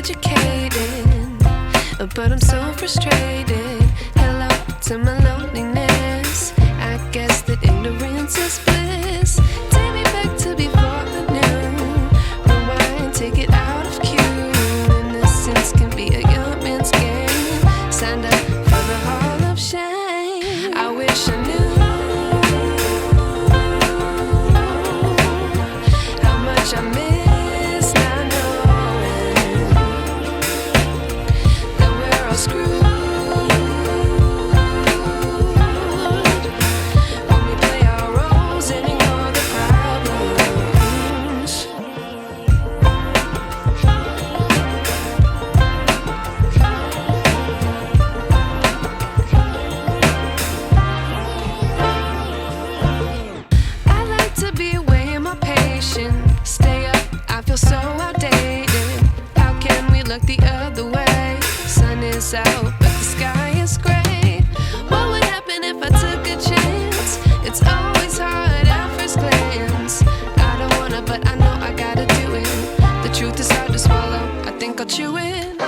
educated, but I'm so frustrated. Hello to my loneliness. I guess that ignorance is bliss. Take me back to before I knew. Rewind, take it out of cue. Innocence can be a young man's game. Signed up for the hall of shame. I wish I knew how much I miss not knowing that we're all screwed. Stay up, I feel so outdated. How can we look the other way? Sun is out, but the sky is gray. What would happen if I took a chance? It's always hard at first glance. I don't wanna, but I know I gotta do it. The truth is hard to swallow, I think I'll chew it.